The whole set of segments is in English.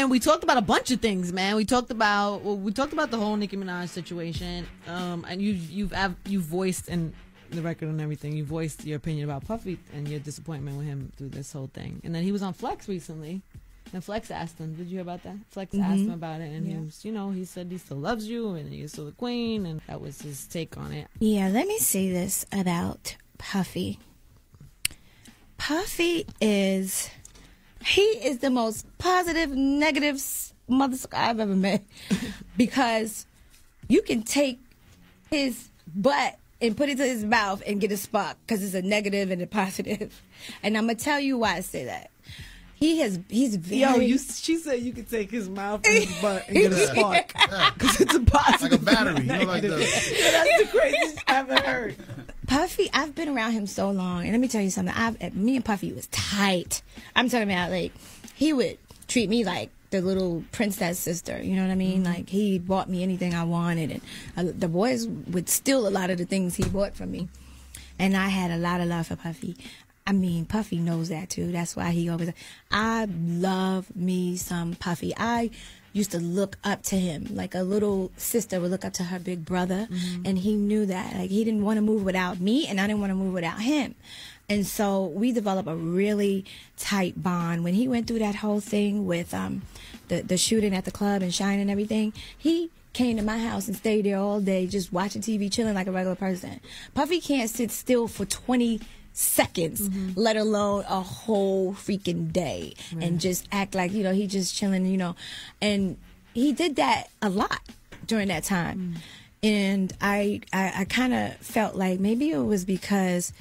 and we talked about a bunch of things, man. We talked about the whole Nicki Minaj situation, and you've voiced in the record and everything. You voiced your opinion about Puffy and your disappointment with him through this whole thing. And then he was on Flex recently, and Flex asked him, "Did you hear about that?" Flex asked him about it, and he was, he said he still loves you and you're still the queen, and that was his take on it. Yeah, let me say this about Puffy. Puffy is the most positive, negative motherfucker I've ever met. Because you can take his butt and put it to his mouth and get a spark, because it's a negative and a positive. And I'm going to tell you why I say that. He's very... she said you could take his mouth and his butt and get a spark. Because it's a positive. Like a battery. Like yeah, that's the craziest I've ever heard. Puffy, I've been around him so long, and let me tell you something. Me and Puffy was tight. I'm talking about, like, he would treat me like the little princess sister. You know what I mean? Like, he bought me anything I wanted, and the boys would steal a lot of the things he bought from me. And I had a lot of love for Puffy. I mean, Puffy knows that too. That's why he always... I love me some Puffy. I used to look up to him like a little sister would look up to her big brother, and he knew that. Like, he didn't want to move without me, and I didn't want to move without him. And so we developed a really tight bond. When he went through that whole thing with the shooting at the club and Shine and everything, he came to my house and stayed there all day just watching TV, chilling like a regular person. Puffy can't sit still for 20 seconds, let alone a whole freaking day, and just act like, he just chilling, and he did that a lot during that time. And I kind of felt like maybe it was because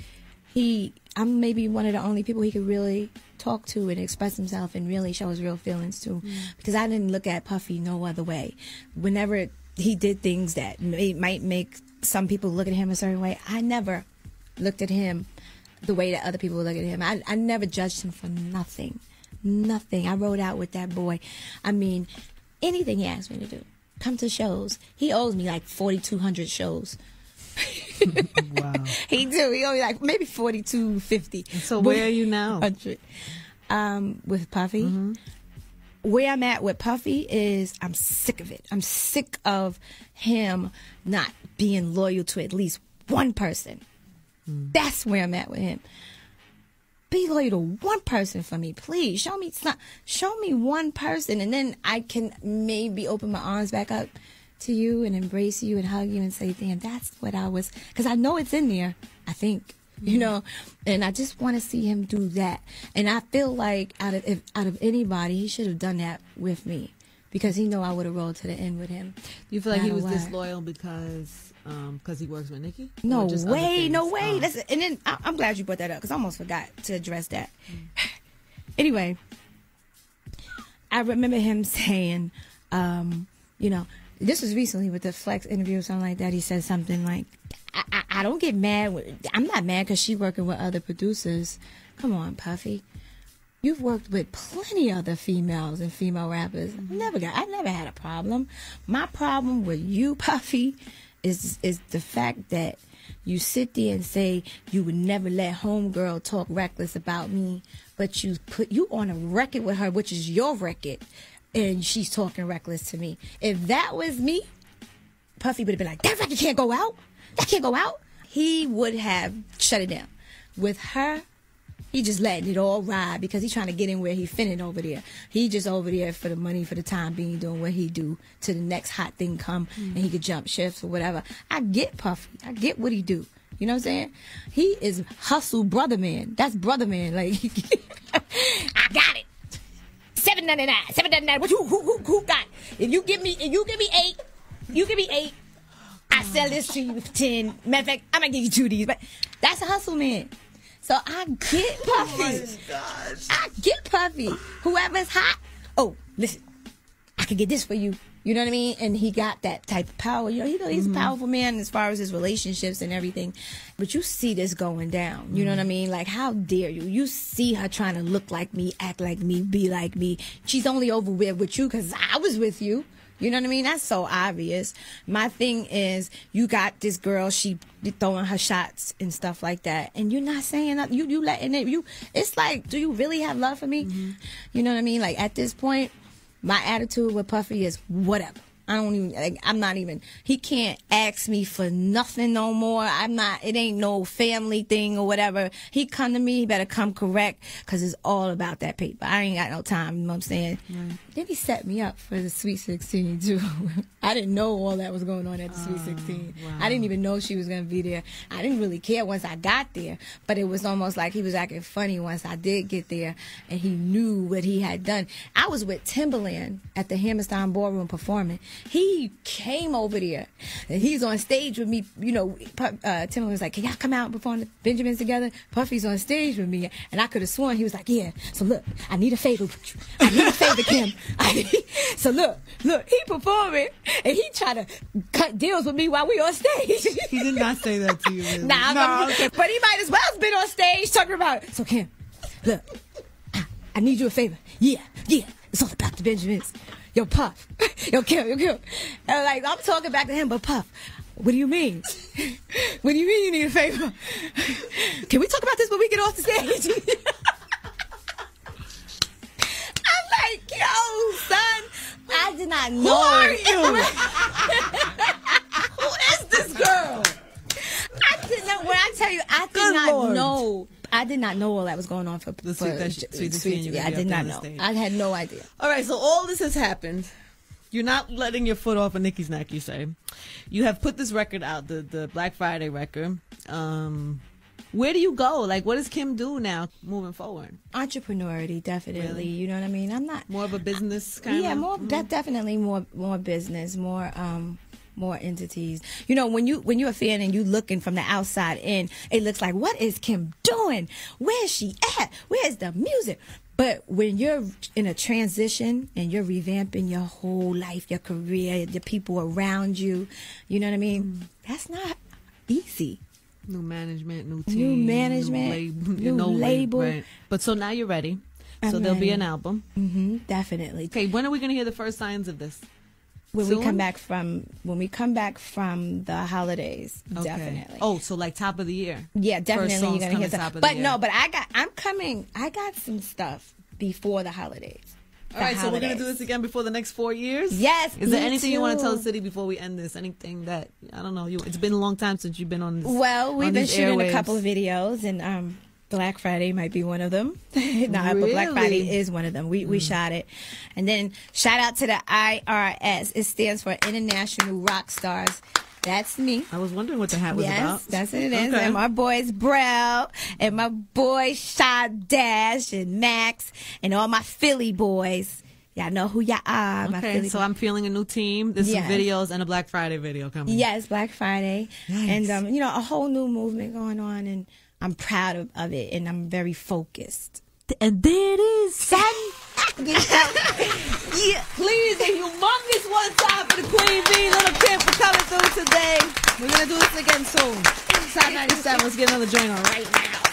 I'm maybe one of the only people he could really talk to and express himself and really show his real feelings to, because I didn't look at Puffy no other way. Whenever he did things that might make some people look at him a certain way, I never looked at him the way that other people would look at him. I never judged him for nothing. I rode out with that boy. I mean, anything he asked me to do. Come to shows. He owes me like 4,200 shows. Wow. He do. He owes me like maybe 4,250. So where are you now? 100. With Puffy. Where I'm at with Puffy is I'm sick of it. I'm sick of him not being loyal to at least one person. That's where I'm at with him. Be loyal to one person for me, please. Show me one person, and then I can maybe open my arms back up to you and embrace you and hug you and say, damn, that's what I was, because I know it's in there, I think, and I just want to see him do that. And I feel like out of anybody, he should have done that with me, because he know I would have rolled to the end with him. You feel like he was disloyal because he works with Nicki? No way. Listen, and then I'm glad you brought that up, because I almost forgot to address that. Anyway, I remember him saying, this was recently with the Flex interview or something like that. He said something like, I don't get mad. I'm not mad because she's working with other producers. Come on, Puffy. You've worked with plenty of other females and female rappers. I never had a problem. My problem with you, Puffy, is the fact that you sit there and say you would never let homegirl talk reckless about me, but you on a record with her, which is your record, and she's talking reckless to me. If that was me, Puffy would have been like, that record can't go out. That can't go out. He would have shut it down. With her, he just letting it all ride because he's trying to get in where he finna over there. He just over there for the money, for the time being, doing what he do till the next hot thing come and he could jump shifts or whatever. I get Puffy. I get what he do. You know what I'm saying? He is hustle brother man. That's brother man. Like, I got it. $7.99. What who got? If you give me 8, I sell this to you for 10. Matter of fact, I'm gonna give you 2 of these. But that's a hustle man. So I get Puffy. Oh my gosh. I get Puffy. Whoever's hot. Oh, listen, I can get this for you. You know what I mean? And he got that type of power. He's a powerful man as far as his relationships and everything. But you see this going down. You know what I mean? Like, how dare you? You see her trying to look like me, act like me, be like me. She's only over with you because I was with you. You know what I mean? That's so obvious. My thing is, you got this girl, she throwing her shots and stuff like that, and you're not saying nothing. You letting it. It's like, do you really have love for me? You know what I mean? Like, at this point, my attitude with Puffy is whatever. I don't even, like, I'm not even, he can't ask me for nothing no more. It ain't no family thing or whatever. He come to me, he better come correct, because it's all about that paper. I ain't got no time, you know what I'm saying? Right. Then he set me up for the Sweet 16, too. I didn't know all that was going on at the Sweet 16. Wow. I didn't even know she was going to be there. I didn't really care once I got there, but it was almost like he was acting funny once I did get there, and he knew what he had done. I was with Timberland at the Hammerstein Ballroom performing. He came over there, and he's on stage with me. You know, Timberland was like, "Can y'all come out and perform the Benjamins together?" Puffy's on stage with me, and I could have sworn he was like, "Yeah, so look, I need a favor. I need a favor, Kim. So look, he performing, and he try to cut deals with me while we on stage." He did not say that to you. Really. Nah, okay. But he might as well have been on stage talking about it. So Kim, look, I need you a favor. Yeah, it's all about the Benjamins. Yo, Puff. Yo, Kim. And like, I'm talking back to him, but Puff, what do you mean? What do you mean you need a favor? Can we talk about this when we get off the stage? I'm like, yo, son, I did not know. Who are you? Who is this girl? I did not, when I tell you, I did not know. I did not know all that was going on for the Sweet. Yeah, I did not know. I had no idea. All right, so all this has happened. You're not letting your foot off of Nicki's neck, you say. You have put this record out, the Black Friday record. Where do you go? Like, what does Kim do now moving forward? Entrepreneurity, definitely. Really? You know what I mean? I'm not more of a business kind of. Yeah, more definitely more business, more entities. You know, when you're a fan and you looking from the outside in, it looks like, what is Kim doing? Where's she at? Where's the music? But when you're in a transition and you're revamping your whole life, your career, the people around you, you know what I mean? That's not easy. New management, new team, new label. Right. But so now you're ready. So there'll be an album. Definitely. Okay, when are we going to hear the first signs of this? When we come back from the holidays, definitely. Oh, so like top of the year. Yeah, definitely you're gonna hear some. But no, but I got some stuff before the holidays. All right, so we're gonna do this again before the next 4 years. Yes. Is there anything you want to tell the city before we end this? Anything that I don't know? It's been a long time since you've been on this. Well, we've been shooting a couple of videos, and Black Friday might be one of them. But Black Friday is one of them. We shot it. And then shout out to the IRS. It stands for International Rock Stars. That's me. I was wondering what the hat was about. Yes, that's what it is. Okay. And my boys Brel and my boys Shy Dash and Max and all my Philly boys. Y'all know who y'all are. Okay, so I'm feeling a new team. There's some videos and a Black Friday video coming. Yes, Black Friday. Nice. And, you know, a whole new movement going on. And I'm proud of it, and I'm very focused. And there it is, son. Yeah, please, a humongous one time for the Queen Bee, Little Kim, for coming through today. We're going to do this again soon. Side 97, let's get another joint on right now.